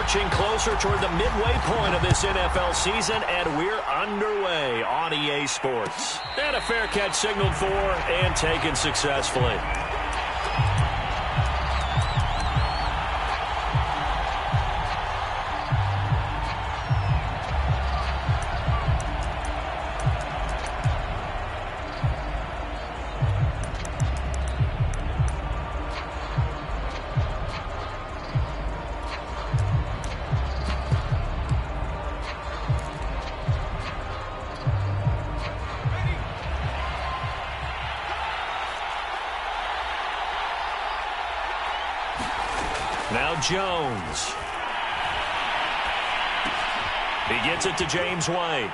marching closer toward the midway point of this NFL season, and we're underway on EA Sports. And a fair catch signaled for and taken successfully. Now Jones. He gets it to James White.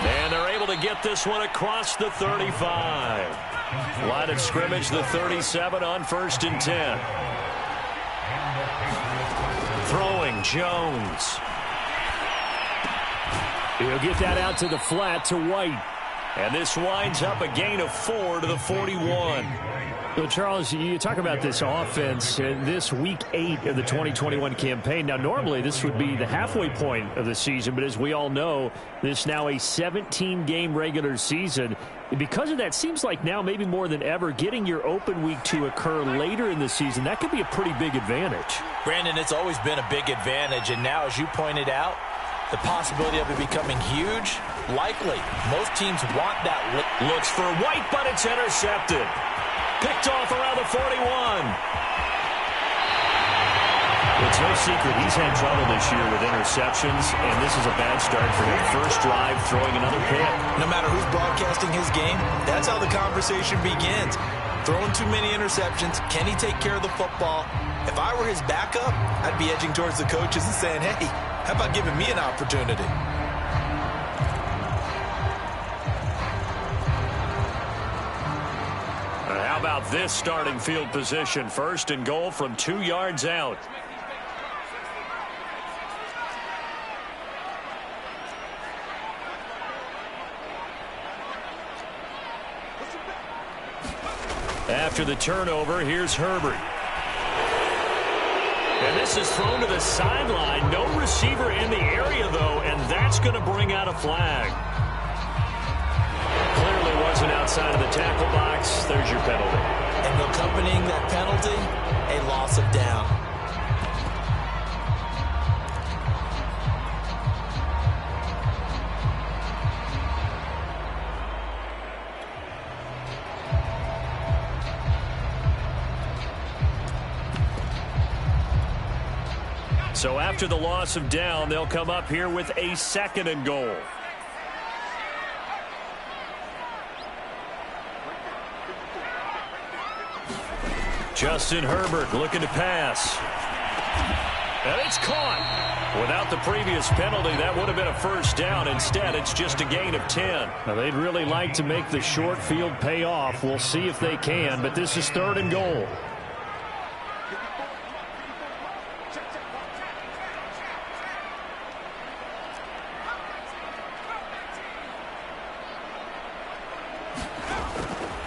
And they're able to get this one across the 35. Line of scrimmage, the 37 on 1st and 10. Throwing Jones. He'll get that out to the flat to White. And this winds up a gain of 4 to the 41. So, Charles, you talk about this offense in this Week 8 of the 2021 campaign. Now, normally this would be the halfway point of the season, but as we all know, this is now a 17-game regular season. Because of that, seems like now maybe more than ever, getting your open week to occur later in the season, that could be a pretty big advantage. Brandon, it's always been a big advantage, and now, as you pointed out, the possibility of it becoming huge, likely. Most teams want that. Looks for White, but it's intercepted. Picked off around the 41. It's no secret he's had trouble this year with interceptions, and this is a bad start for him. First drive, throwing another pick. No matter who's broadcasting his game, that's how the conversation begins. Throwing too many interceptions, can he take care of the football? If I were his backup, I'd be edging towards the coaches and saying, hey, how about giving me an opportunity? How about this starting field position? 1st and goal from 2 yards out. After the turnover, here's Herbert. And this is thrown to the sideline. No receiver in the area, though, and that's going to bring out a flag. Clearly wasn't outside of the tackle box. There's your penalty. And accompanying that penalty, a loss of down. So after the loss of down, they'll come up here with a 2nd and goal. Justin Herbert looking to pass. And it's caught. Without the previous penalty, that would have been a 1st down. Instead, it's just a gain of 10. Now, they'd really like to make the short field pay off. We'll see if they can, but this is 3rd and goal.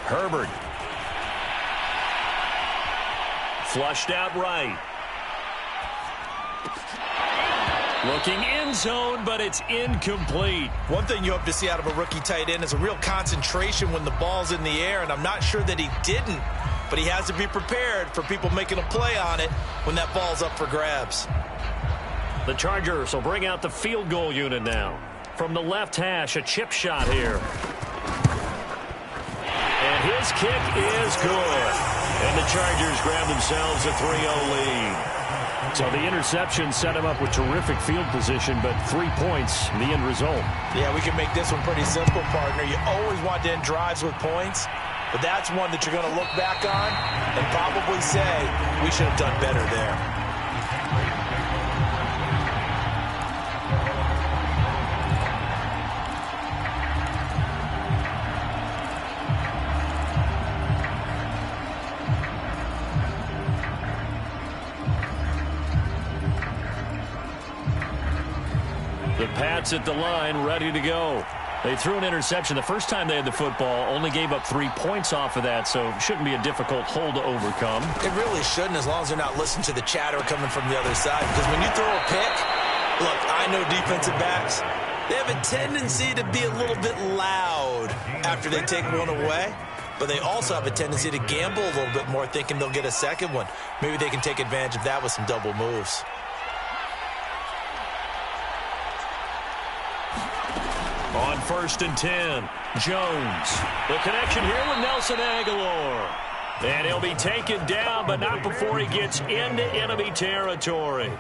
Herbert. Flushed out right. Looking end zone, but it's incomplete. One thing you hope to see out of a rookie tight end is a real concentration when the ball's in the air, and I'm not sure that he didn't, but he has to be prepared for people making a play on it when that ball's up for grabs. The Chargers will bring out the field goal unit now. From the left hash, a chip shot here. And his kick is good. And the Chargers grab themselves a 3-0 lead. So the interception set him up with terrific field position, but 3 points, the end result. Yeah, we can make this one pretty simple, partner. You always want to end drives with points, but that's one that you're going to look back on and probably say, we should have done better there. The Pats at the line, ready to go. They threw an interception. The first time they had the football, only gave up 3 points off of that, so shouldn't be a difficult hole to overcome. It really shouldn't, as long as they're not listening to the chatter coming from the other side. Because when you throw a pick, look, I know defensive backs, they have a tendency to be a little bit loud after they take one away. But they also have a tendency to gamble a little bit more, thinking they'll get a second one. Maybe they can take advantage of that with some double moves. On 1st and 10, Jones. The connection here with Nelson Aguilar. And he'll be taken down, but not before he gets into enemy territory.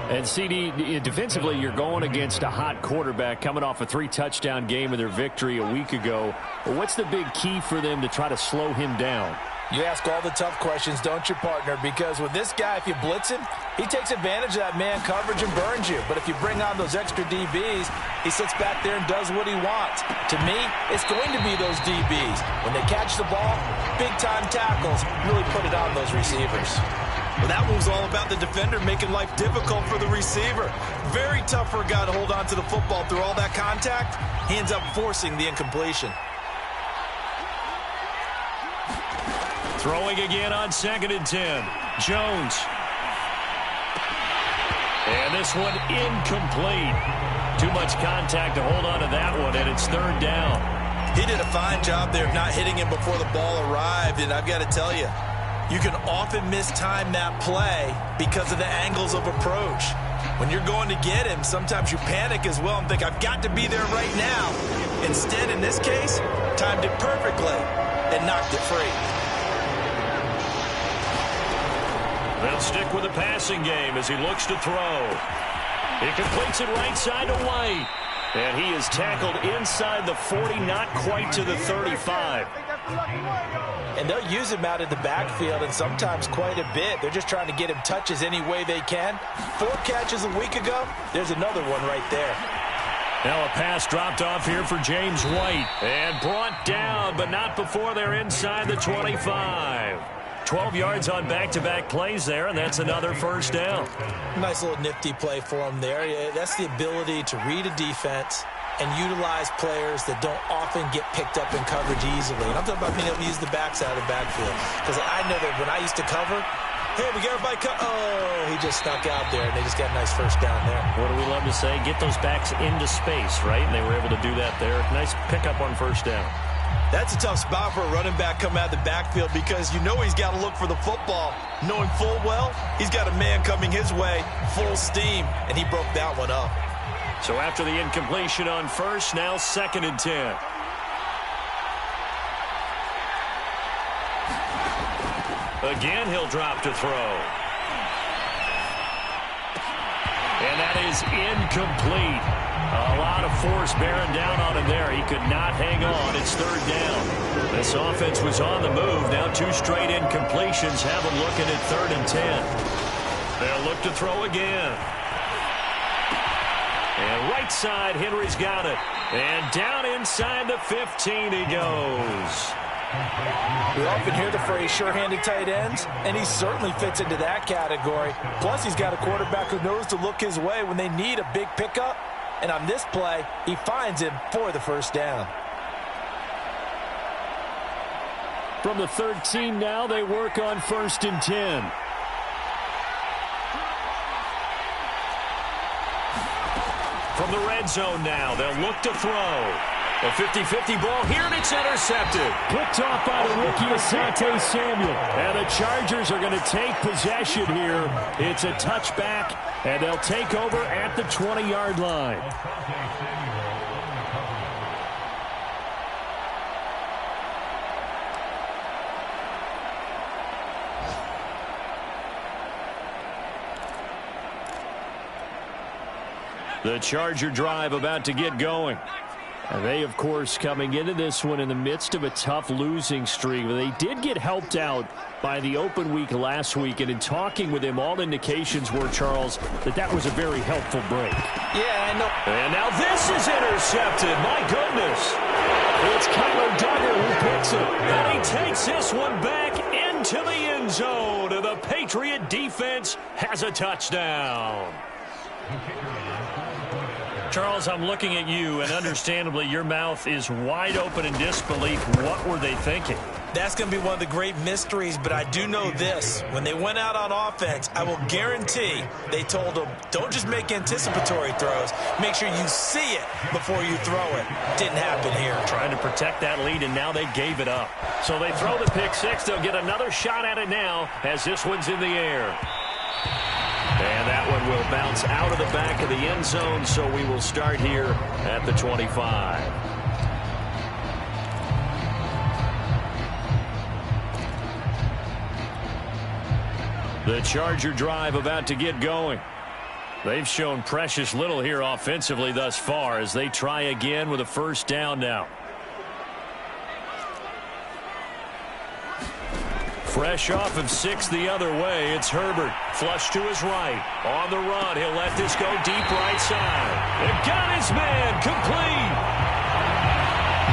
And, CD, defensively, you're going against a hot quarterback coming off a 3-touchdown game with their victory a week ago. What's the big key for them to try to slow him down? You ask all the tough questions, don't you, partner? Because with this guy, if you blitz him, he takes advantage of that man coverage and burns you. But if you bring on those extra DBs, he sits back there and does what he wants. To me, it's going to be those DBs. When they catch the ball, big-time tackles really put it on those receivers. Well, that one was all about the defender making life difficult for the receiver. Very tough for a guy to hold on to the football through all that contact. He ends up forcing the incompletion. Throwing again on 2nd and 10. Jones. And this one incomplete. Too much contact to hold on to that one, and it's 3rd down. He did a fine job there of not hitting him before the ball arrived, and I've got to tell you, you can often mistime that play because of the angles of approach. When you're going to get him, sometimes you panic as well and think, I've got to be there right now. Instead, in this case, timed it perfectly and knocked it free. They'll stick with the passing game as he looks to throw. He completes it right side to White. And he is tackled inside the 40, not quite to the 35. And they'll use him out in the backfield, and sometimes quite a bit. They're just trying to get him touches any way they can. 4 catches a week ago. There's another one right there. Now a pass dropped off here for James White. And brought down, but not before they're inside the 25. 12 yards on back-to-back plays there, and that's another 1st down. Nice little nifty play for him there. That's the ability to read a defense and utilize players that don't often get picked up in coverage easily. And I'm talking about being able to use the backside of the backfield. Because I know that when I used to cover, hey, we got everybody oh, he just snuck out there, and they just got a nice 1st down there. What do we love to say? Get those backs into space, right? And they were able to do that there. Nice pickup on 1st down. That's a tough spot for a running back coming out of the backfield because you know he's got to look for the football, knowing full well he's got a man coming his way, full steam, and he broke that one up. So after the incompletion on 1st, now 2nd and 10. Again, he'll drop to throw. And that is incomplete. A lot of force bearing down on him there. He could not hang on. It's 3rd down. This offense was on the move. Now 2 straight incompletions have them looking at 3rd and 10. They'll look to throw again. And right side, Henry's got it. And down inside the 15 he goes. We often hear the phrase sure-handed tight ends, and he certainly fits into that category. Plus, he's got a quarterback who knows to look his way when they need a big pickup. And on this play, he finds him for the 1st down. From the 13 now, they work on 1st and 10. From the red zone now, they'll look to throw. A 50-50 ball here, and it's intercepted. Picked off by the rookie Asante Samuel. And the Chargers are going to take possession here. It's a touchback, and they'll take over at the 20-yard line. The Charger drive about to get going. And they, of course, coming into this one in the midst of a tough losing streak. They did get helped out by the open week last week, and in talking with him, all indications were, Charles, that was a very helpful break. Yeah, I know. And now this is intercepted. My goodness. It's Kyler Duggar who picks it. And he takes this one back into the end zone. And the Patriot defense has a touchdown. Charles, I'm looking at you, and understandably, your mouth is wide open in disbelief. What were they thinking? That's going to be one of the great mysteries, but I do know this. When they went out on offense, I will guarantee they told them, don't just make anticipatory throws. Make sure you see it before you throw it. Didn't happen here. Trying to protect that lead, and now they gave it up. So they throw the pick six. They'll get another shot at it now as this one's in the air. And that one will bounce out of the back of the end zone, so we will start here at the 25. The Charger drive about to get going. They've shown precious little here offensively thus far as they try again with a first down now. Fresh off of 6 the other way, it's Herbert. Flush to his right. On the run, he'll let this go deep right side. They've got his man complete.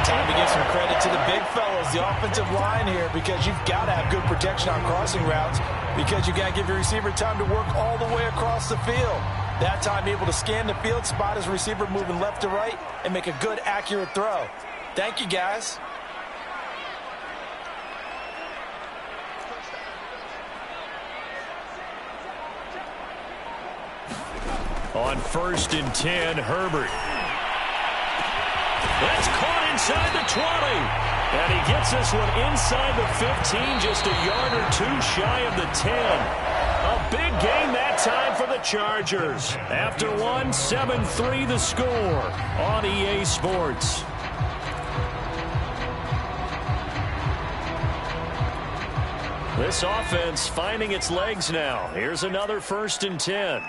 Time to give some credit to the big fellas, the offensive line here, because you've got to have good protection on crossing routes, because you've got to give your receiver time to work all the way across the field. That time, able to scan the field, spot his receiver moving left to right, and make a good, accurate throw. Thank you, guys. On 1st and 10, Herbert. That's caught inside the 20. And he gets this one inside the 15, just a yard or two shy of the 10. A big gain that time for the Chargers. After one, 7-3 the score on EA Sports. This offense finding its legs now. Here's another 1st and 10.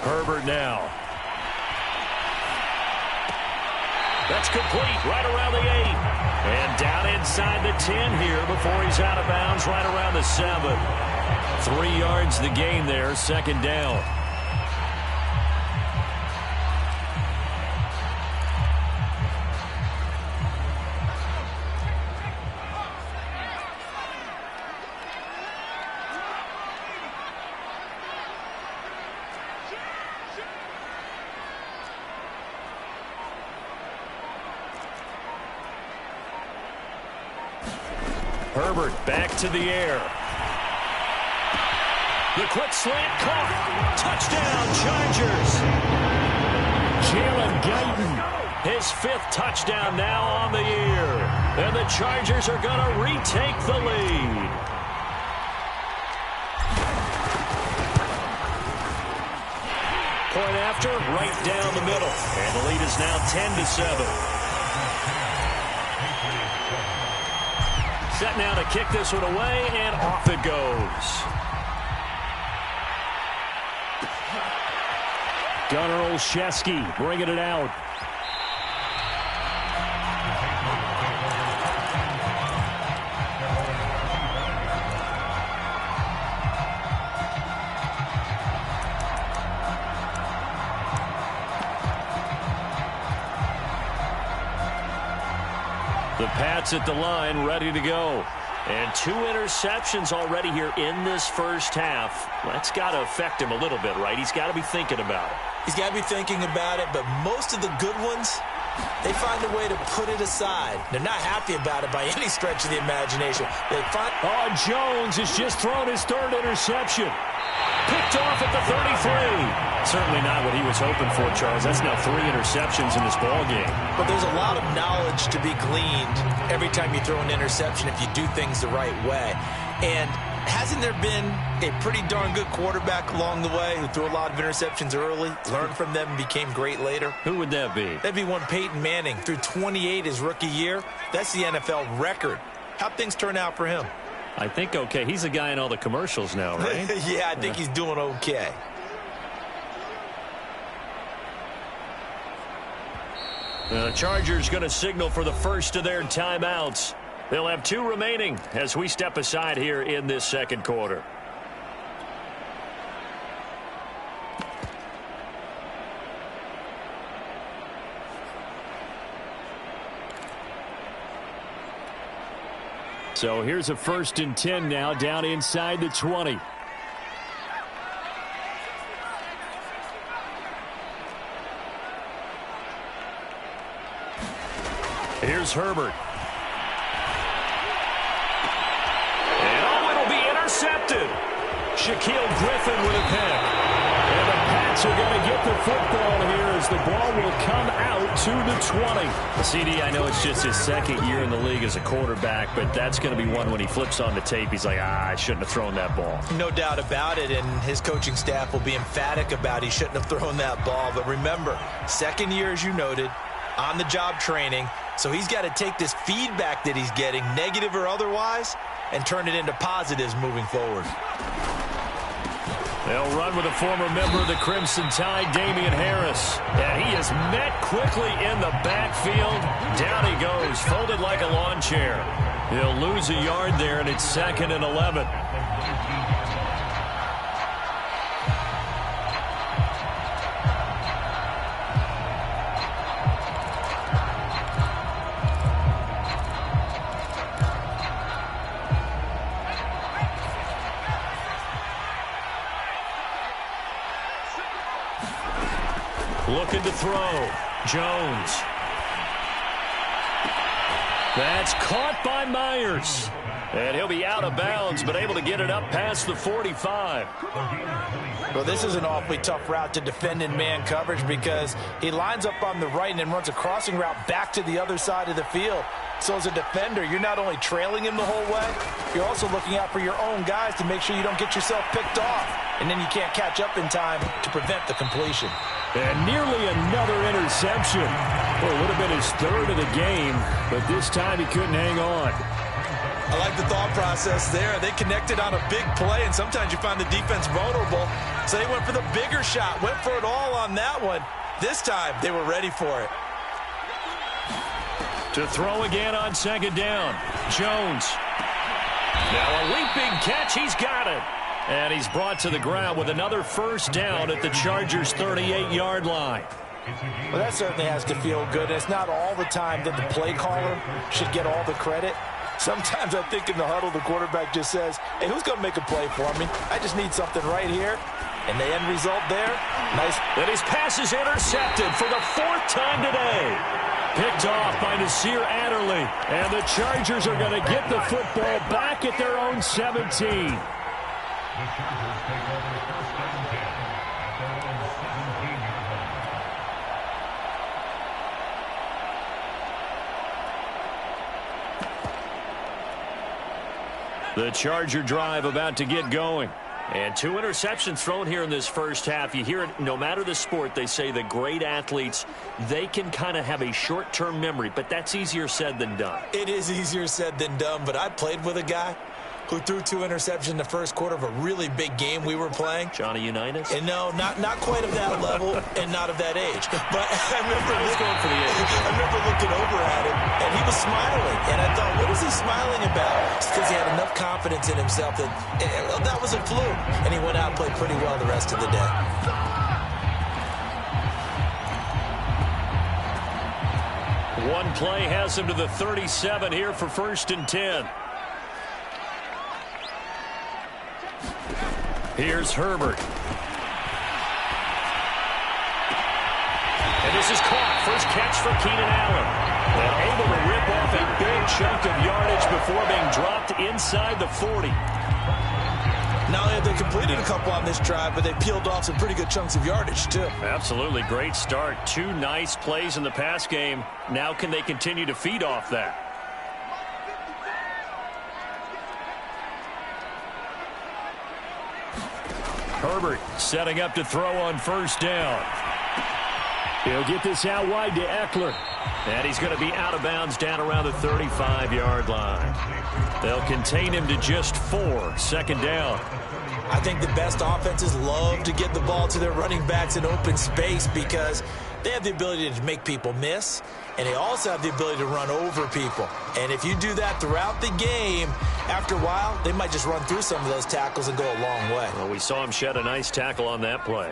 Herbert now. That's complete right around the 8. And down inside the 10 here before he's out of bounds right around the 7. 3 yards the gain there, 2nd down. Herbert back to the air. The quick slant caught. Touchdown, Chargers. Jalen Guyton, his 5th touchdown now on the year. And the Chargers are going to retake the lead. Point after, right down the middle. And the lead is now 10-7. Set now to kick this one away, and off it goes. Gunnar Olszewski bringing it out. The Pats at the line, ready to go. And 2 interceptions already here in this first half. That's got to affect him a little bit, right? He's got to be thinking about it. He's got to be thinking about it, but most of the good ones, they find a way to put it aside. They're not happy about it by any stretch of the imagination. Jones has just thrown his 3rd interception. Picked off at the 33. Certainly not what he was hoping for, Charles. That's now 3 interceptions in this ball game. But there's a lot of knowledge to be gleaned every time you throw an interception if you do things the right way. And hasn't there been a pretty darn good quarterback along the way who threw a lot of interceptions early, learned from them, and became great later? Who would that be? That'd be one Peyton Manning. Threw 28 his rookie year. That's the NFL record. How'd things turn out for him? I think okay. He's the guy in all the commercials now, right? Yeah, I think he's doing okay. The Chargers going to signal for the first of their timeouts. They'll have 2 remaining as we step aside here in this second quarter. So here's a 1st and 10 now, down inside the 20. Here's Herbert. And it'll be intercepted. Shaquille Griffin with a pick. And the Pats are going to get the football here as the ball will come out to the 20. CD, I know it's just his 2nd year in the league as a quarterback, but that's going to be one when he flips on the tape, he's like, I shouldn't have thrown that ball. No doubt about it, and his coaching staff will be emphatic about he shouldn't have thrown that ball. But remember, 2nd year, as you noted, on-the-job training, so he's got to take this feedback that he's getting, negative or otherwise, and turn it into positives moving forward. They'll run with a former member of the Crimson Tide, Damian Harris. And he is met quickly in the backfield. Down he goes, folded like a lawn chair. He'll lose a yard there, and it's 2nd and 11. Looking to throw. Jones. That's caught by Myers. And he'll be out of bounds, but able to get it up past the 45. Well, this is an awfully tough route to defend in man coverage because he lines up on the right and then runs a crossing route back to the other side of the field. So as a defender, you're not only trailing him the whole way, you're also looking out for your own guys to make sure you don't get yourself picked off. And then you can't catch up in time to prevent the completion. And nearly another interception. Well, it would have been his 3rd of the game, but this time he couldn't hang on. I like the thought process there. They connected on a big play, and sometimes you find the defense vulnerable. So they went for the bigger shot, went for it all on that one. This time, they were ready for it. To throw again on 2nd down. Jones. Now a leaping catch. He's got it. And he's brought to the ground with another 1st down at the Chargers' 38-yard line. Well, that certainly has to feel good. It's not all the time that the play caller should get all the credit. Sometimes I think in the huddle, the quarterback just says, hey, who's going to make a play for me? I just need something right here. And the end result there, nice. And his pass is intercepted for the 4th time today. Picked off by Nasir Adderley. And the Chargers are going to get the football back at their own 17. The Chargers take over 1st and 10 at their own 17-yard line. The Charger drive about to get going. And 2 interceptions thrown here in this 1st half. You hear it, no matter the sport, they say the great athletes, they can kind of have a short-term memory, but that's easier said than done. It is easier said than done, but I played with a guy who threw 2 interceptions in the 1st quarter of a really big game we were playing. Johnny Unitas? And no, not quite of that level and not of that age. But I remember going for the age. I remember looking over at him, and he was smiling. And I thought, what is he smiling about? It's because he had enough confidence in himself that that was a fluke. And he went out and played pretty well the rest of the day. One play has him to the 37 here for 1st and 10. Here's Herbert. And this is caught. First catch for Keenan Allen. And able to rip off a big chunk of yardage before being dropped inside the 40. Not only have they completed a couple on this drive, but they peeled off some pretty good chunks of yardage, too. Absolutely. Great start. 2 nice plays in the pass game. Now can they continue to feed off that? Herbert setting up to throw on 1st down. He'll get this out wide to Eckler. And he's going to be out of bounds down around the 35-yard line. They'll contain him to just 4. 2nd down. I think the best offenses love to get the ball to their running backs in open space because they have the ability to make people miss, and they also have the ability to run over people. And if you do that throughout the game, after a while, they might just run through some of those tackles and go a long way. Well, we saw him shed a nice tackle on that play.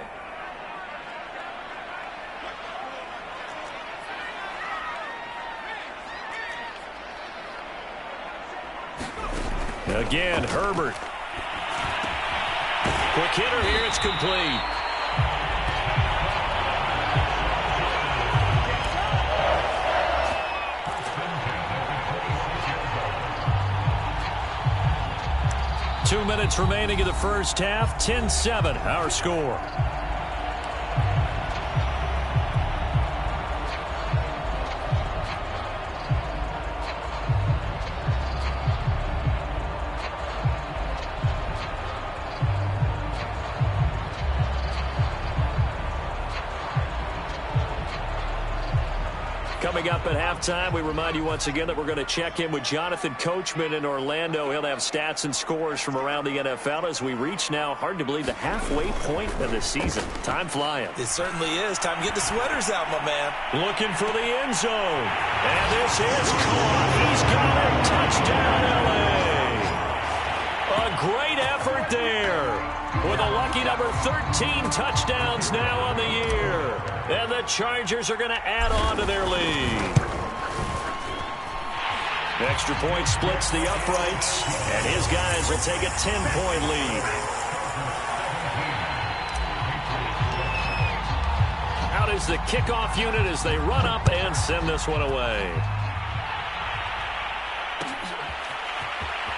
Again, Herbert. Quick hitter here. It's complete. Two minutes remaining in the first half. 10-7, our score. Coming up at halftime, we remind you once again that we're going to check in with Jonathan Coachman in Orlando. He'll have stats and scores from around the NFL as we reach now, hard to believe, the halfway point of the season. Time flying. It certainly is. Time to get the sweaters out, my man. Looking for the end zone. And this is caught. He's got it. Touchdown, L.A. A great effort there. With a lucky number 13 touchdowns now on the year. And the Chargers are going to add on to their lead. Extra point splits the uprights, and his guys will take a 10-point lead. Out is the kickoff unit as they run up and send this one away.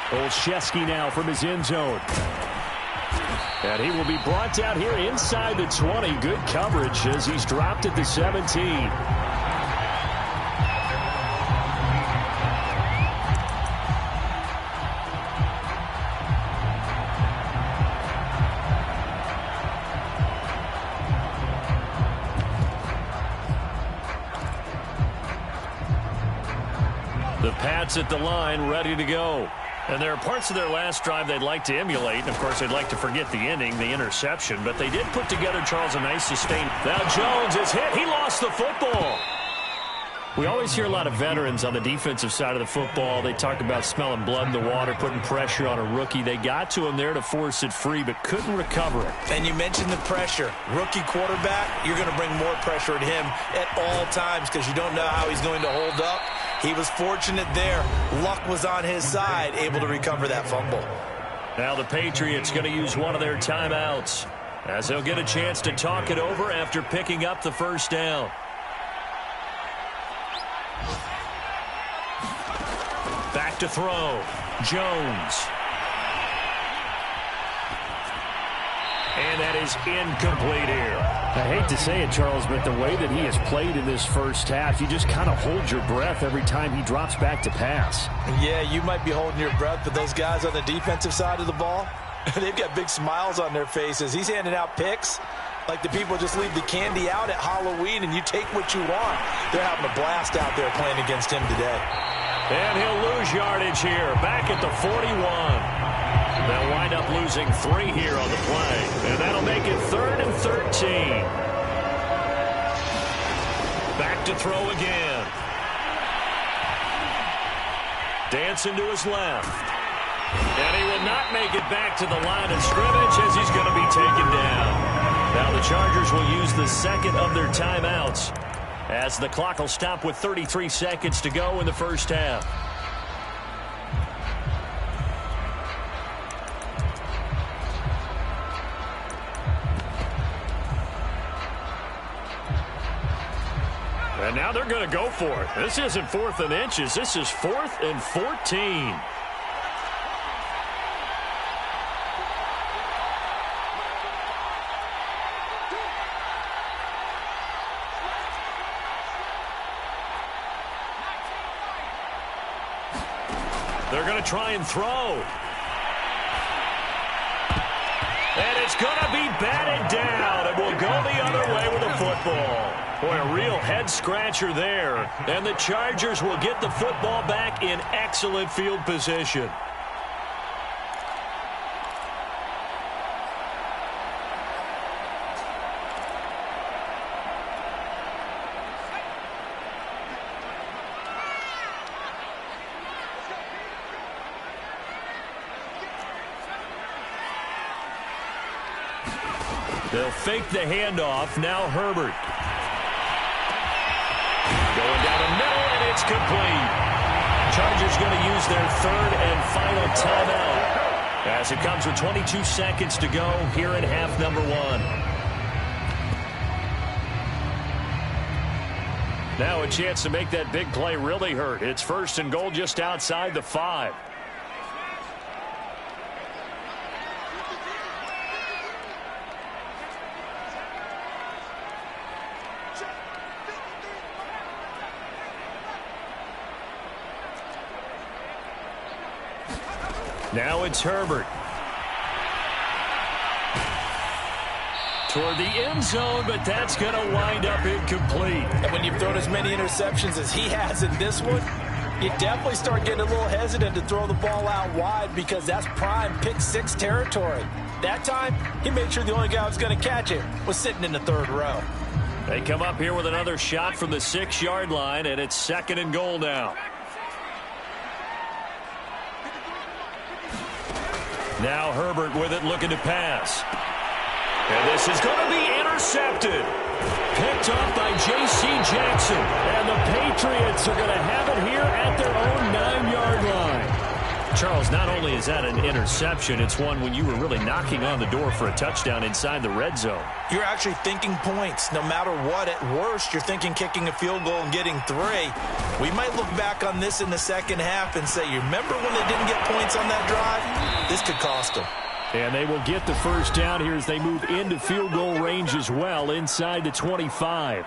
Olszewski now from his end zone. And he will be brought down here inside the 20. Good coverage as he's dropped at the 17. The Pats at the line, ready to go. And there are parts of their last drive they'd like to emulate. And, of course, they'd like to forget the ending, the interception. But they did put together, Charles, a nice sustain. Now Jones is hit. He lost the football. We always hear a lot of veterans on the defensive side of the football. They talk about smelling blood in the water, putting pressure on a rookie. They got to him there to force it free, but couldn't recover it. And you mentioned the pressure. Rookie quarterback, you're going to bring more pressure at him at all times because you don't know how he's going to hold up. He was fortunate there. Luck was on his side, able to recover that fumble. Now the Patriots going to use one of their timeouts as they'll get a chance to talk it over after picking up the first down. Back to throw. Jones. And that is incomplete here. I hate to say it, Charles, but the way that he has played in this first half, you just kind of hold your breath every time he drops back to pass. Yeah, you might be holding your breath, but those guys on the defensive side of the ball, they've got big smiles on their faces. He's handing out picks like the people just leave the candy out at Halloween and you take what you want. They're having a blast out there playing against him today. And he'll lose yardage here, back at the 41. They'll wind up losing 3 here on the play. And that'll make it 3rd and 13. Back to throw again. Dancing to his left. And he will not make it back to the line of scrimmage as he's going to be taken down. Now the Chargers will use the second of their timeouts as the clock will stop with 33 seconds to go in the first half. And now they're going to go for it. This isn't 4th and inches. This is 4th and 14. They're going to try and throw. And it's going to be batted down. And will go the other way with the football. Boy, a real head-scratcher there. And the Chargers will get the football back in excellent field position. They'll fake the handoff. Now Herbert. Going down the middle, and it's complete. Chargers going to use their 3rd and final timeout as it comes with 22 seconds to go here in half number one. Now a chance to make that big play really hurt. It's 1st and goal just outside the 5. Now it's Herbert. Toward the end zone, but that's going to wind up incomplete. And when you've thrown as many interceptions as he has in this one, you definitely start getting a little hesitant to throw the ball out wide because that's prime pick 6 territory. That time, he made sure the only guy who was going to catch it was sitting in the 3rd row. They come up here with another shot from the 6-yard line, and it's 2nd and goal now. Now Herbert with it, looking to pass. And this is going to be intercepted. Picked off by J.C. Jackson. And the Patriots are going to have it here at their own 9-yard line. Charles, not only is that an interception, it's one when you were really knocking on the door for a touchdown inside the red zone. You're actually thinking points. No matter what, at worst, you're thinking kicking a field goal and getting 3. We might look back on this in the second half and say, you remember when they didn't get points on that drive? This could cost them. And they will get the 1st down here as they move into field goal range as well inside the 25.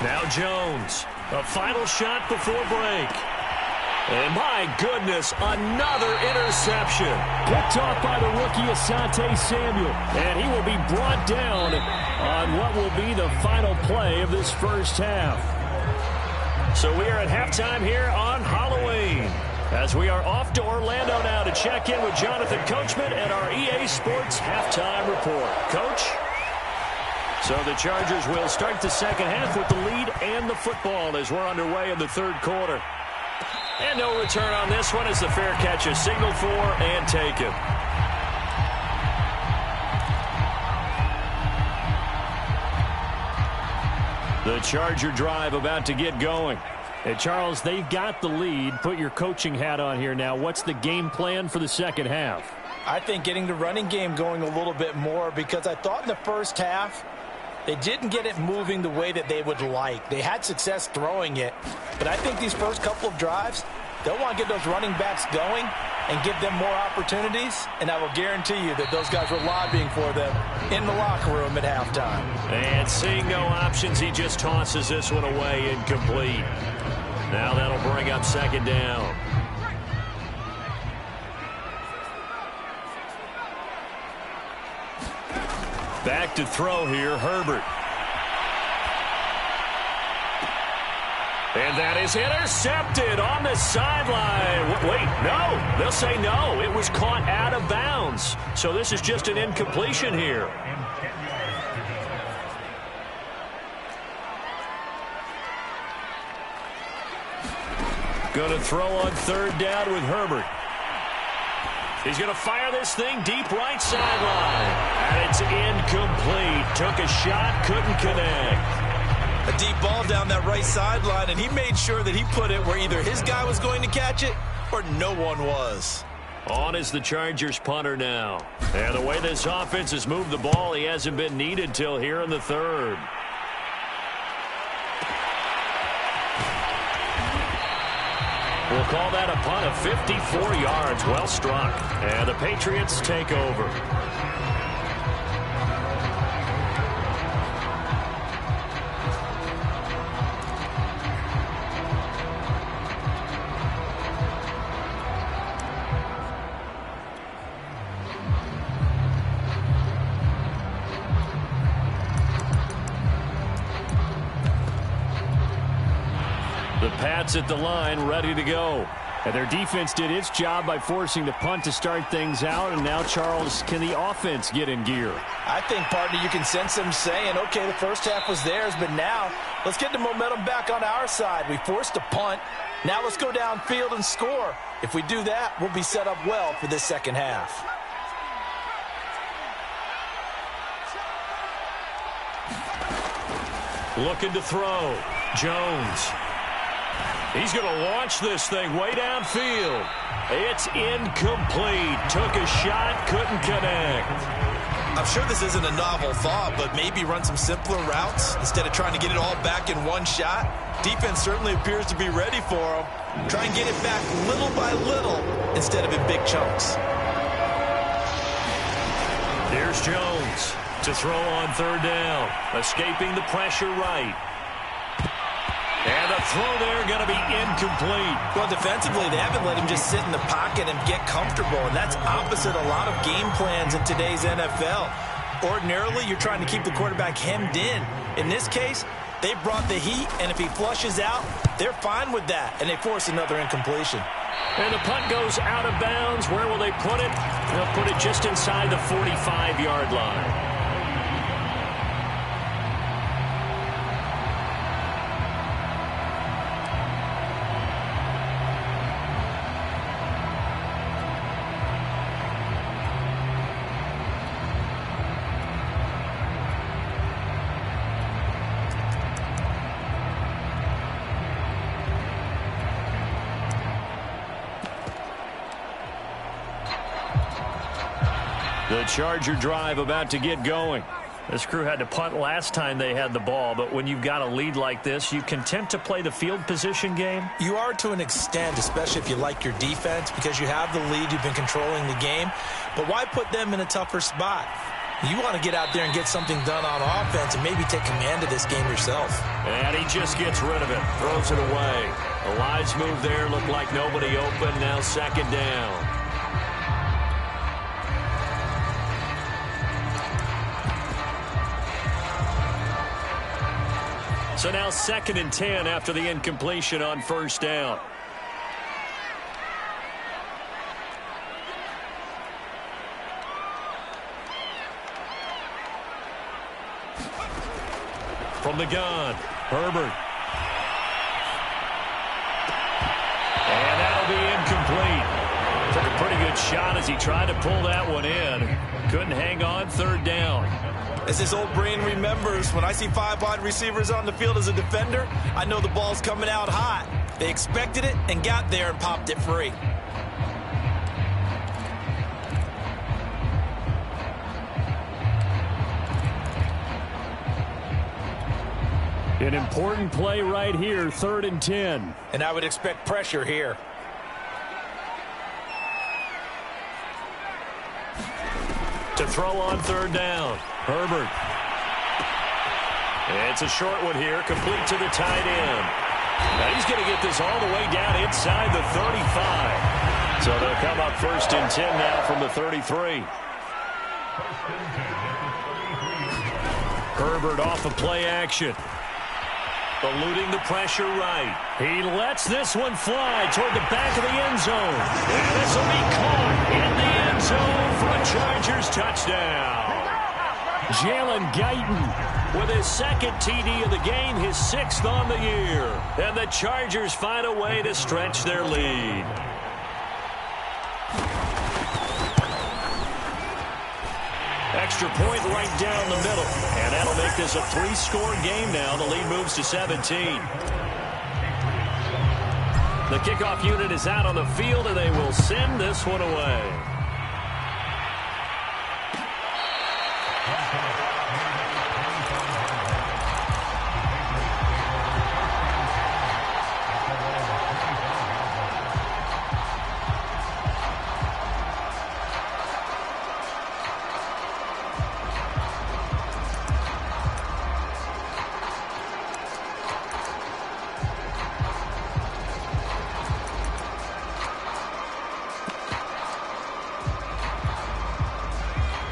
Now Jones, a final shot before break. And my goodness, another interception. Picked off by the rookie Asante Samuel. And he will be brought down on what will be the final play of this first half. So we are at halftime here on Halloween, as we are off to Orlando now to check in with Jonathan Coachman and our EA Sports halftime report. Coach? So the Chargers will start the second half with the lead and the football as we're underway in the 3rd quarter. And no return on this one as the fair catch is signaled for and taken. The Charger drive about to get going. Hey, Charles, they've got the lead. Put your coaching hat on here now. What's the game plan for the second half? I think getting the running game going a little bit more because I thought in the first half they didn't get it moving the way that they would like. They had success throwing it, but I think these first couple of drives, they'll want to get those running backs going and give them more opportunities, and I will guarantee you that those guys were lobbying for them in the locker room at halftime. And seeing no options, he just tosses this one away incomplete. Now that'll bring up 2nd down. Back to throw here, Herbert. And that is intercepted on the sideline. Wait, no. They'll say no. It was caught out of bounds. So this is just an incompletion here. Going to throw on 3rd down with Herbert. He's going to fire this thing deep right sideline. And it's incomplete. Took a shot, couldn't connect. A deep ball down that right sideline, and he made sure that he put it where either his guy was going to catch it or no one was. On is the Chargers punter now. And the way this offense has moved the ball, he hasn't been needed till here in the 3rd. We'll call that a punt of 54 yards. Well struck. And the Patriots take over. The Pats at the line, ready to go. And their defense did its job by forcing the punt to start things out. And now, Charles, can the offense get in gear? I think, partner, you can sense them saying, okay, the first half was theirs, but now let's get the momentum back on our side. We forced a punt. Now let's go downfield and score. If we do that, we'll be set up well for this second half. Looking to throw. Jones. He's going to launch this thing way downfield. It's incomplete. Took a shot, couldn't connect. I'm sure this isn't a novel thought, but maybe run some simpler routes instead of trying to get it all back in one shot. Defense certainly appears to be ready for him. Try and get it back little by little instead of in big chunks. Here's Jones to throw on third down. Escaping the pressure right. And the throw there going to be incomplete. Well, defensively, they haven't let him just sit in the pocket and get comfortable, and that's opposite a lot of game plans in today's NFL. Ordinarily, you're trying to keep the quarterback hemmed in. In this case, they brought the heat, and if he flushes out, they're fine with that, and they force another incompletion. And the punt goes out of bounds. Where will they put it? They'll put it just inside the 45-yard line. The Charger drive about to get going. This crew had to punt last time they had the ball, but when you've got a lead like this, you content to play the field position game? You are to an extent, especially if you like your defense, because you have the lead, you've been controlling the game. But why put them in a tougher spot? You want to get out there and get something done on offense and maybe take command of this game yourself. And he just gets rid of it, throws it away. The Lions move there, looked like nobody open, now second down. So now 2nd and 10 after the incompletion on first down. From the gun, Herbert. And that'll be incomplete. Took a pretty good shot as he tried to pull that one in. Couldn't hang on, third down. As this old brain remembers, when I see 5 wide receivers on the field as a defender, I know the ball's coming out hot. They expected it and got there and popped it free. An important play right here, 3rd and 10. And I would expect pressure here. To throw on third down, Herbert. It's a short one here, complete to the tight end. Now he's going to get this all the way down inside the 35. So they'll come up 1st and 10 now from the 33. Herbert off of play action. Eluding the pressure right. He lets this one fly toward the back of the end zone. And this will be caught in the end zone for a Chargers touchdown. Jalen Guyton with his 2nd TD of the game, his 6th on the year. And the Chargers find a way to stretch their lead. Extra point right down the middle. And that'll make this a 3-score game now. The lead moves to 17. The kickoff unit is out on the field, and they will send this one away.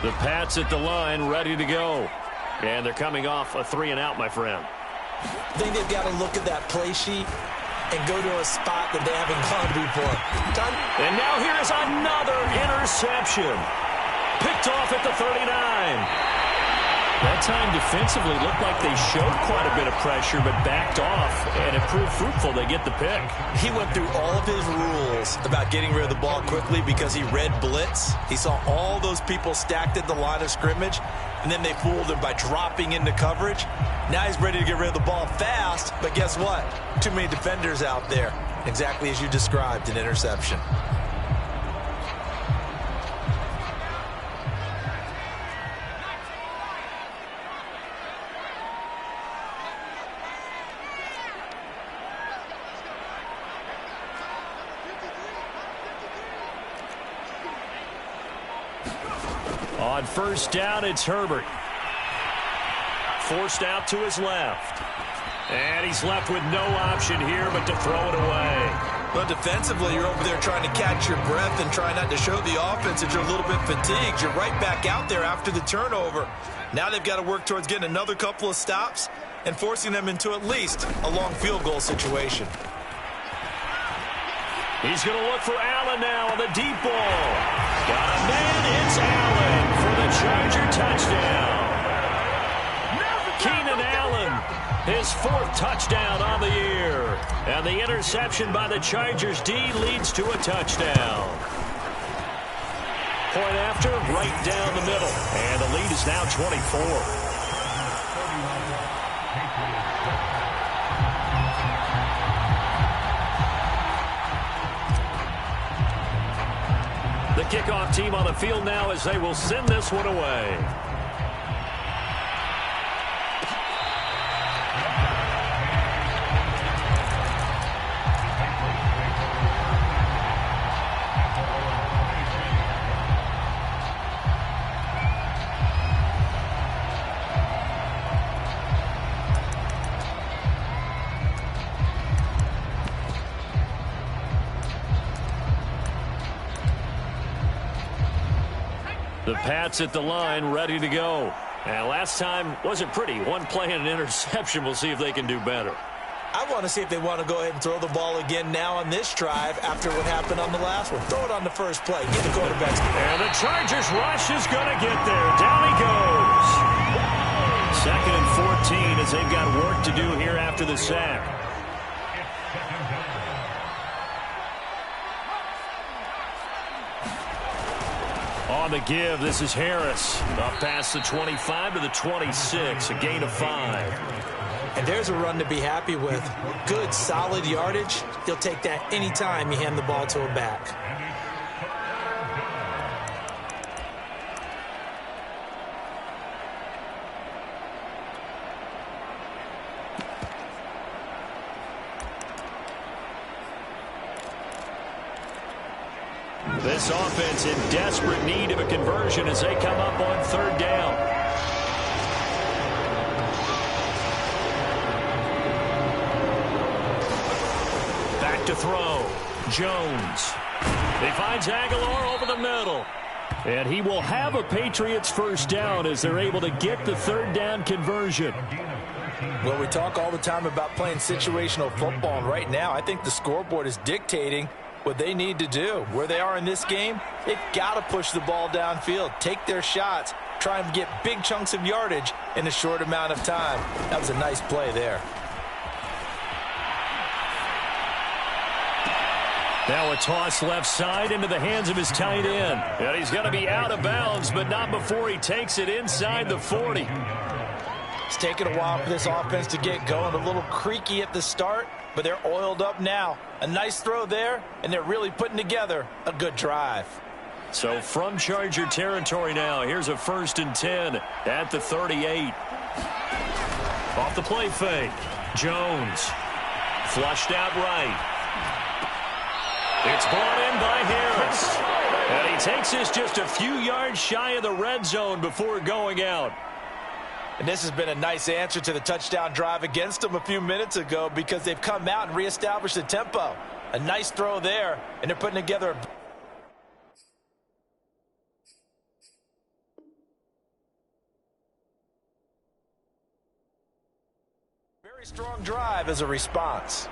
The Pats at the line, ready to go. And they're coming off a 3-and-out, my friend. I think they've got to look at that play sheet and go to a spot that they haven't gone before. And now here's another interception. Picked off at the 39. That time defensively looked like they showed quite a bit of pressure but backed off, and it proved fruitful. They get the pick. He went through all of his rules about getting rid of the ball quickly because he read blitz. He saw all those people stacked at the line of scrimmage, and then they fooled him by dropping into coverage. Now he's ready to get rid of the ball fast, but guess what? Too many defenders out there. Exactly as you described, an interception. On first down, it's Herbert. Forced out to his left. And he's left with no option here but to throw it away. But defensively, you're over there trying to catch your breath and try not to show the offense that you're a little bit fatigued. You're right back out there after the turnover. Now they've got to work towards getting another couple of stops and forcing them into at least a long field goal situation. He's going to look for Allen now on the deep ball. Got a man. It's Allen for the Charger touchdown. Keenan Allen, his fourth touchdown on the year. And the interception by the Chargers D leads to a touchdown. Point after, right down the middle. And the lead is now 24. The kickoff team on the field now as they will send this one away. The Pats at the line, ready to go. And last time wasn't pretty. One play and an interception. We'll see if they can do better. I want to see if they want to go ahead and throw the ball again now on this drive after what happened on the last one. Throw it on the first play. Get the quarterbacks. And the Chargers rush is going to get there. Down he goes. 2nd and 14 as they've got work to do here after the sack. On the give, this is Harris. Up past the 25 to the 26, a gain of 5. And there's a run to be happy with. Good, solid yardage. He'll take that anytime you hand the ball to a back. This offense in desperate need of a conversion as they come up on 3rd down. Back to throw. Jones. He finds Aguilar over the middle. And he will have a Patriots first down as they're able to get the 3rd down conversion. Well, we talk all the time about playing situational football, and right now I think the scoreboard is dictating what they need to do. Where they are in this game, they've got to push the ball downfield, take their shots, try and get big chunks of yardage in a short amount of time. That was a nice play there. Now a toss left side into the hands of his tight end. And he's going to be out of bounds, but not before he takes it inside the 40. It's taken a while for this offense to get going. A little creaky at the start, but they're oiled up now. A nice throw there, and they're really putting together a good drive. So from Charger territory now, here's a 1st and 10 at the 38. Off the play fake. Jones. Flushed out right. It's brought in by Harris. And he takes this just a few yards shy of the red zone before going out. And this has been a nice answer to the touchdown drive against them a few minutes ago because they've come out and reestablished the tempo. A nice throw there, and they're putting together a very strong drive as a response.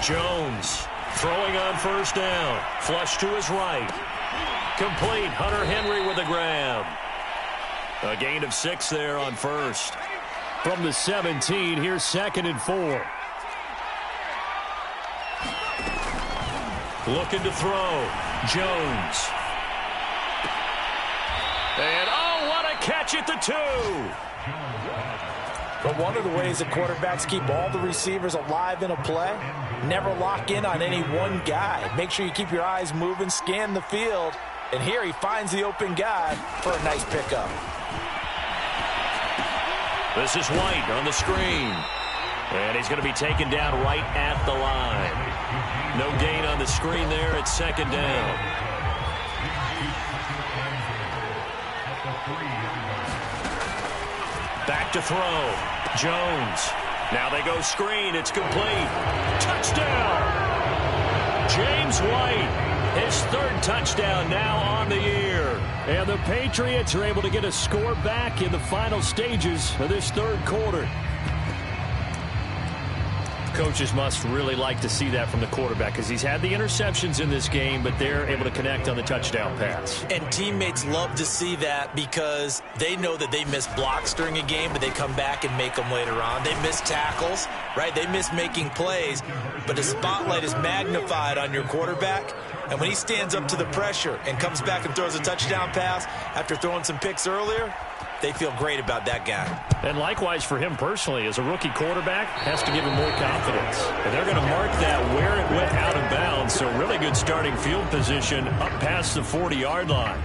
Jones throwing on 1st down. Flush to his right. complete. Hunter Henry with a grab. A gain of 6 there on first. From the 17, here's 2nd and 4. Looking to throw. Jones. And, oh, what a catch at the 2. But one of the ways that quarterbacks keep all the receivers alive in a play, never lock in on any one guy. Make sure you keep your eyes moving, scan the field. And here he finds the open guy for a nice pickup. This is White on the screen. And he's going to be taken down right at the line. No gain on the screen there. It's 2nd down. Back to throw. Jones. Now they go screen. It's complete. Touchdown. James White. His 3rd touchdown now on the year. And the Patriots are able to get a score back in the final stages of this 3rd quarter. Coaches must really like to see that from the quarterback because he's had the interceptions in this game, but they're able to connect on the touchdown pass. And teammates love to see that because they know that they miss blocks during a game, but they come back and make them later on. They miss tackles, right? They miss making plays, but the spotlight is magnified on your quarterback. And when he stands up to the pressure and comes back and throws a touchdown pass after throwing some picks earlier, they feel great about that guy. And likewise for him personally, as a rookie quarterback, has to give him more confidence. And they're going to mark that where it went out of bounds. So really good starting field position up past the 40-yard line.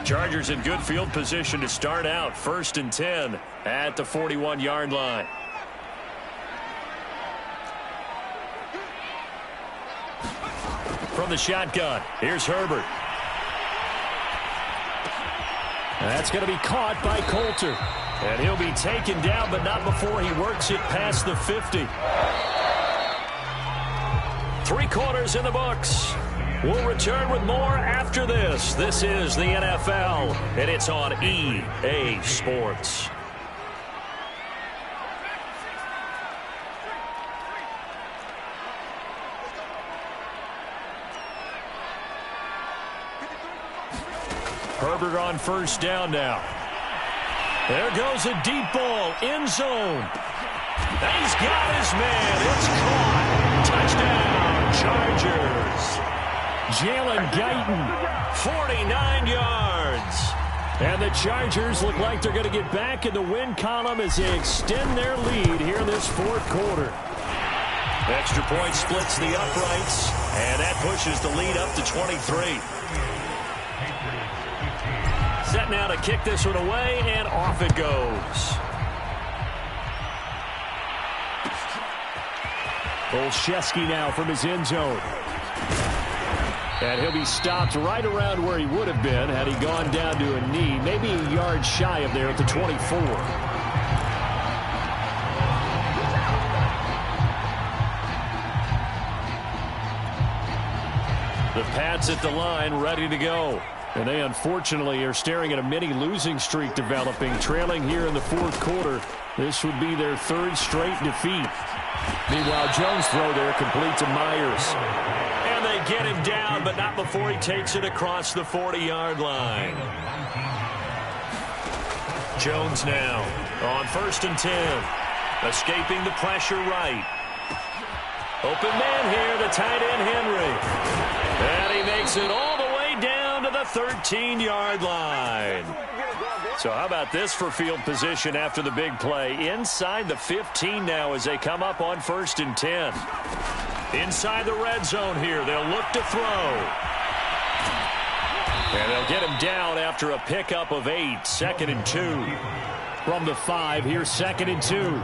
Chargers in good field position to start out. 1st and 10 at the 41-yard line. From the shotgun, here's Herbert. That's going to be caught by Coulter. And he'll be taken down, but not before he works it past the 50. 3 quarters in the books. We'll return with more after this. This is the NFL, and it's on EA Sports. Herbert on 1st down now. There goes a deep ball, end zone. He's got his man. It's caught. Touchdown, Chargers. Jalen Guyton, 49 yards. And the Chargers look like they're going to get back in the win column as they extend their lead here in this 4th quarter. Extra point splits the uprights, and that pushes the lead up to 23. Set now to kick this one away, and off it goes. Olszewski now from his end zone. And he'll be stopped right around where he would have been had he gone down to a knee, maybe a yard shy of there at the 24. The Pats at the line, ready to go. And they unfortunately are staring at a mini losing streak developing, trailing here in the 4th quarter. This would be their 3rd straight defeat. Meanwhile, Jones' throw there complete to Myers. And they get him down, but not before he takes it across the 40-yard line. Jones now on 1st and 10. Escaping the pressure right. Open man here, the tight end Henry. And he makes it all the way down to the 13-yard line. So how about this for field position after the big play? Inside the 15 now as they come up on 1st and 10. Inside the red zone here. They'll look to throw. And they'll get him down after a pickup of 8. 2nd and 2. From the 5, here's 2nd and 2.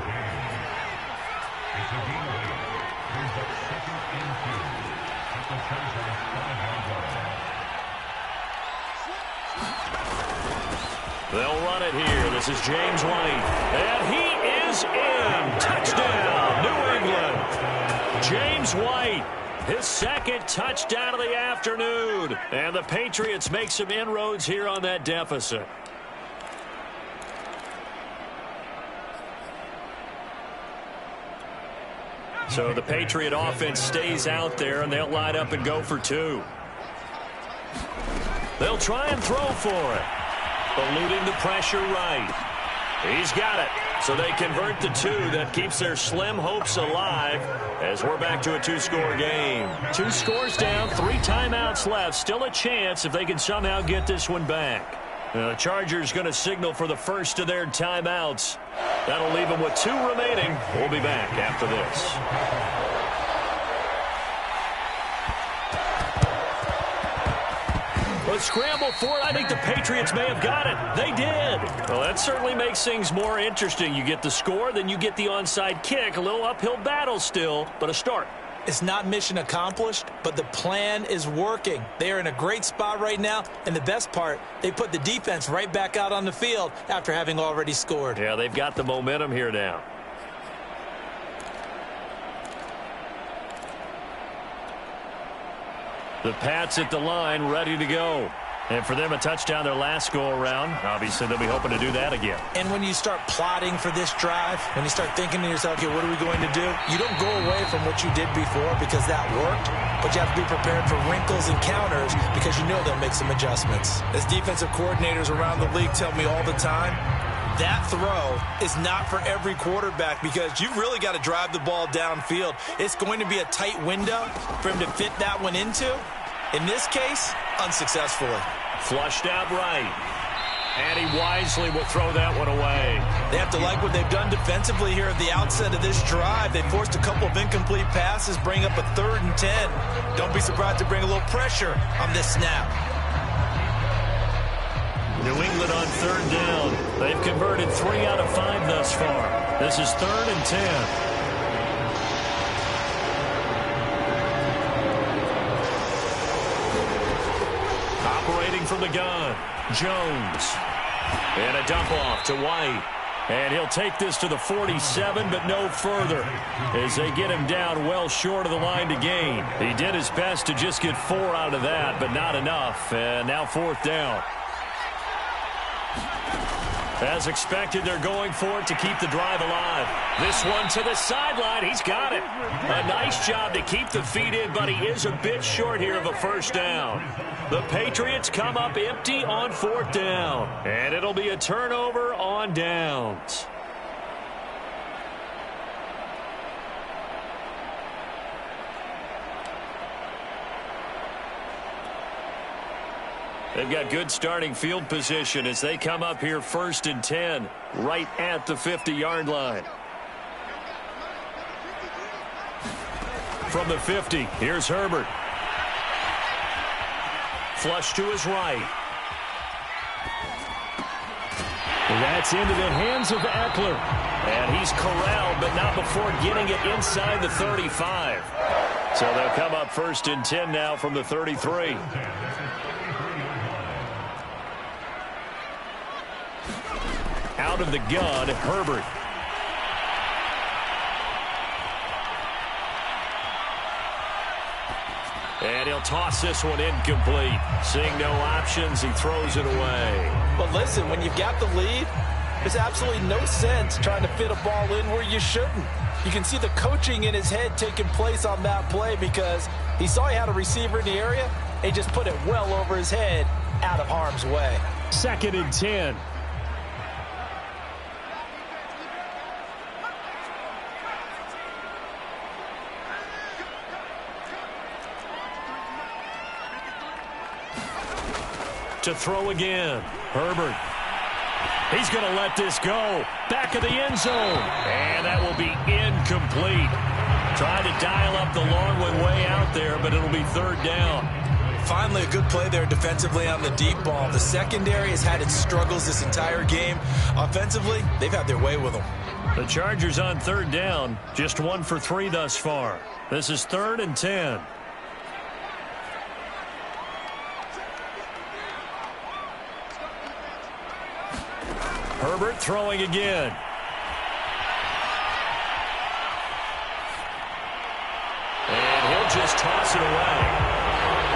They'll run it here. This is James White. And he is in. Touchdown, New England. James White, his second touchdown of the afternoon. And the Patriots make some inroads here on that deficit. So the Patriot offense stays out there, and they'll line up and go for two. They'll try and throw for it. Eluding the pressure right. He's got it. So they convert the two. That keeps their slim hopes alive as we're back to a two-score game. 2 scores down, 3 timeouts left. Still a chance if they can somehow get this one back. The Chargers going to signal for the first of their timeouts. That'll leave them with 2 remaining. We'll be back after this. But scramble for it. I think the Patriots may have got it. They did. Well, that certainly makes things more interesting. You get the score, then you get the onside kick. A little uphill battle still, but a start. It's not mission accomplished, but the plan is working. They are in a great spot right now, and the best part, they put the defense right back out on the field after having already scored. Yeah, they've got the momentum here now. The Pats at the line, ready to go. And for them, a touchdown their last go-around. Obviously, they'll be hoping to do that again. And when you start plotting for this drive, when you start thinking to yourself, okay, what are we going to do? You don't go away from what you did before because that worked, but you have to be prepared for wrinkles and counters because you know they'll make some adjustments. As defensive coordinators around the league tell me all the time, that throw is not for every quarterback because you've really got to drive the ball downfield. It's going to be a tight window for him to fit that one into. In this case, unsuccessfully. Flushed out right. And he wisely will throw that one away. They have to like what they've done defensively here at the outset of this drive. They forced a couple of incomplete passes, bring up a 3rd and 10. Don't be surprised to bring a little pressure on this snap. New England on 3rd down. They've converted 3 out of 5 thus far. This is 3rd and 10. Operating from the gun, Jones. And a dump off to White. And he'll take this to the 47, but no further as they get him down well short of the line to gain. He did his best to just get 4 out of that, but not enough. And now 4th down. As expected, they're going for it to keep the drive alive. This one to the sideline. He's got it. A nice job to keep the feet in, but he is a bit short here of a 1st down. The Patriots come up empty on 4th down. And it'll be a turnover on downs. They've got good starting field position as they come up here 1st and 10, right at the 50-yard line. From the 50, here's Herbert. Flush to his right. That's into the hands of Eckler. And he's corralled, but not before getting it inside the 35. So they'll come up 1st and 10 now from the 33. Out of the gun, Herbert. And he'll toss this one incomplete. Seeing no options, he throws it away. But listen, when you've got the lead, there's absolutely no sense trying to fit a ball in where you shouldn't. You can see the coaching in his head taking place on that play because he saw he had a receiver in the area. And he just put it well over his head out of harm's way. 2nd and 10. To throw again. Herbert. He's going to let this go. Back of the end zone. And that will be incomplete. Trying to dial up the long one way out there, but it'll be 3rd down. Finally, a good play there defensively on the deep ball. The secondary has had its struggles this entire game. Offensively, they've had their way with them. The Chargers on 3rd down. Just 1 for 3 thus far. This is 3rd and 10. Herbert throwing again. And he'll just toss it away.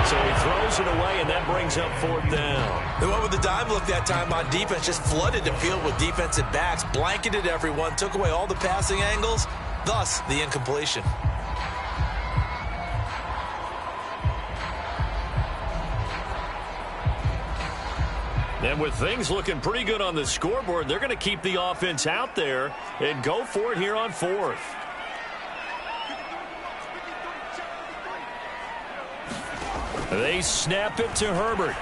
So he throws it away, and that brings up 4th down. They went with the dive look that time on defense, just flooded the field with defensive backs, blanketed everyone, took away all the passing angles, thus the incompletion. And with things looking pretty good on the scoreboard, they're going to keep the offense out there and go for it here on 4th. They snap it to Herbert.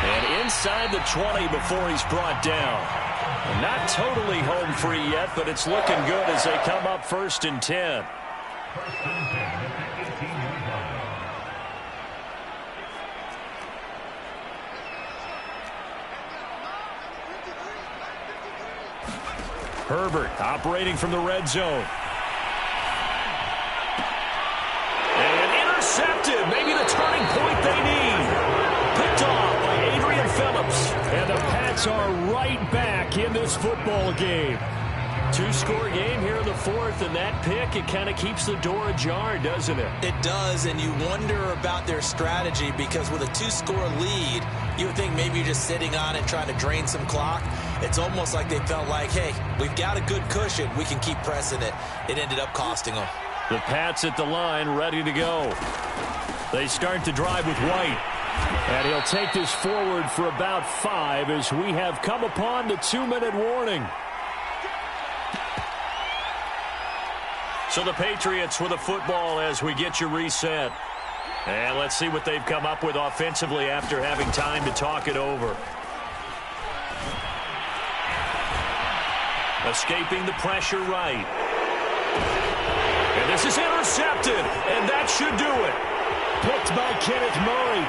And inside the 20 before he's brought down. Not totally home free yet, but it's looking good as they come up 1st and 10. Herbert operating from the red zone. And intercepted. Maybe the turning point they need. Picked off by Adrian Phillips. And the Pats are right back in this football game. 2-score game here in the 4th, and that pick, it kind of keeps the door ajar, doesn't it? It does, and you wonder about their strategy because with a 2-score lead, you would think maybe you're just sitting on it trying to drain some clock. It's almost like they felt like, hey, we've got a good cushion. We can keep pressing it. It ended up costing them. The Pats at the line, ready to go. They start to drive with White. And he'll take this forward for about 5 as we have come upon the 2-minute warning. So the Patriots with the football as we get you reset. And let's see what they've come up with offensively after having time to talk it over. Escaping the pressure right. And this is intercepted, and that should do it. Picked by Kenneth Murray.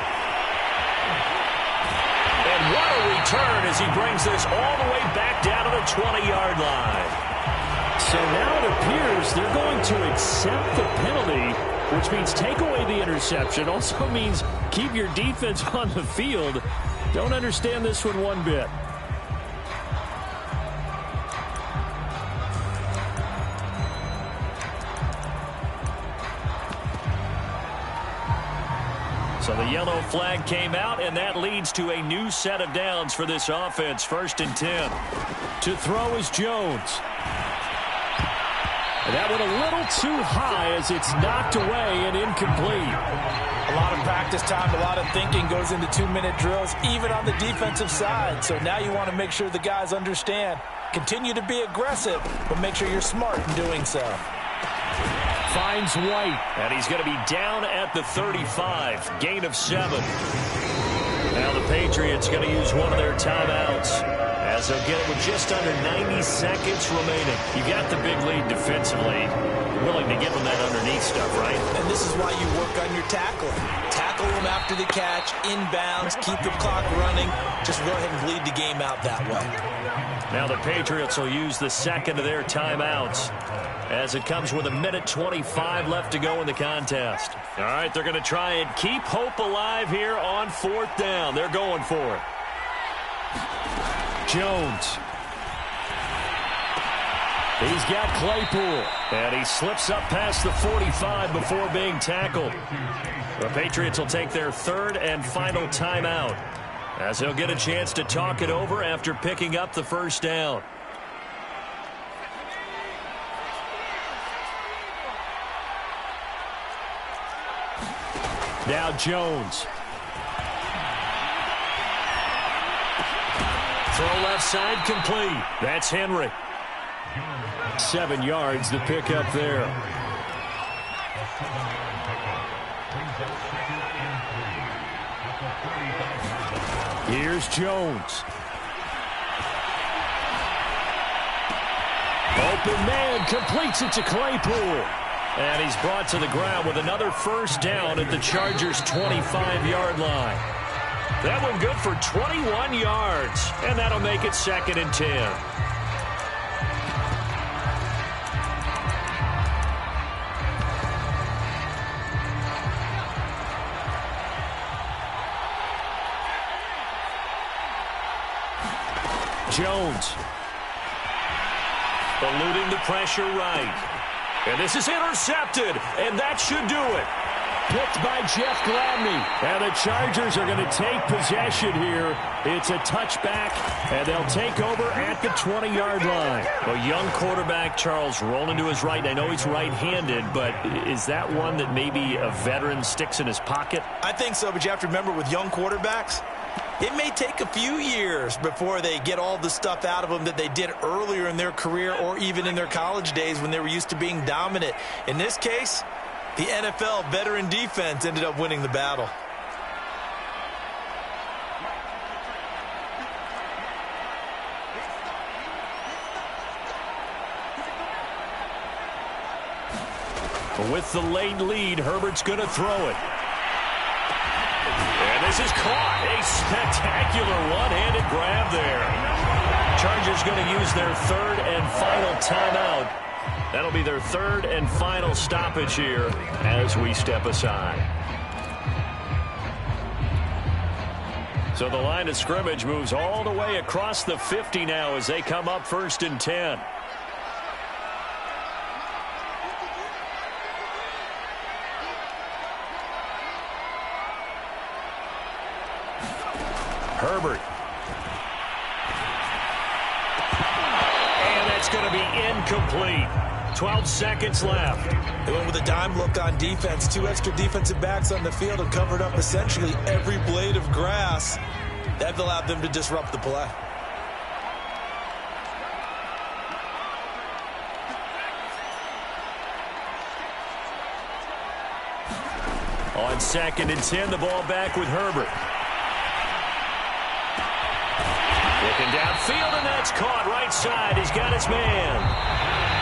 And what a return as he brings this all the way back down to the 20-yard line. So now it appears they're going to accept the penalty, which means take away the interception. Also means keep your defense on the field. Don't understand this one bit. So the yellow flag came out, and that leads to a new set of downs for this offense. 1st and 10. To throw is Jones. And that went a little too high as it's knocked away and incomplete. A lot of practice time, a lot of thinking goes into 2-minute drills, even on the defensive side. So now you want to make sure the guys understand. Continue to be aggressive, but make sure you're smart in doing so. Finds White. And he's going to be down at the 35. Gain of 7. Now the Patriots going to use one of their timeouts as they'll get it with just under 90 seconds remaining. You got the big lead defensively. You're willing to give them that underneath stuff, right? And this is why you work on your tackling. Tackle them after the catch, inbounds, keep the clock running. Just go ahead and bleed the game out that way. Now the Patriots will use the second of their timeouts as it comes with 1:25 left to go in the contest. All right, they're going to try and keep hope alive here on 4th down. They're going for it. Jones. He's got Claypool. And he slips up past the 45 before being tackled. The Patriots will take their 3rd and final timeout as they'll get a chance to talk it over after picking up the 1st down. Now Jones. Throw left side complete. That's Henry. 7 yards the pickup there. Here's Jones. Open man completes it to Claypool. And he's brought to the ground with another 1st down at the Chargers' 25-yard line. That one good for 21 yards, and that'll make it 2nd and 10. Jones. Eluding the pressure right. And this is intercepted, and that should do it. Picked by Jeff Gladney. And the Chargers are going to take possession here. It's a touchback, and they'll take over at the 20-yard line. A young quarterback, Charles, rolling to his right. I know he's right-handed, but is that one that maybe a veteran sticks in his pocket? I think so, but you have to remember with young quarterbacks, it may take a few years before they get all the stuff out of them that they did earlier in their career or even in their college days when they were used to being dominant. In this case, the NFL veteran defense ended up winning the battle. With the late lead, Herbert's going to throw it. And this is caught. A spectacular one-handed grab there. Chargers going to use their third and final timeout. That'll be their third and final stoppage here as we step aside. So the line of scrimmage moves all the way across the 50 now as they come up 1st and 10. Herbert. And that's going to be incomplete. 12 seconds left. They went with a dime look on defense. 2 extra defensive backs on the field and covered up essentially every blade of grass. That allowed them to disrupt the play. On 2nd and 10, the ball back with Herbert. Looking downfield, and that's caught right side. He's got his man.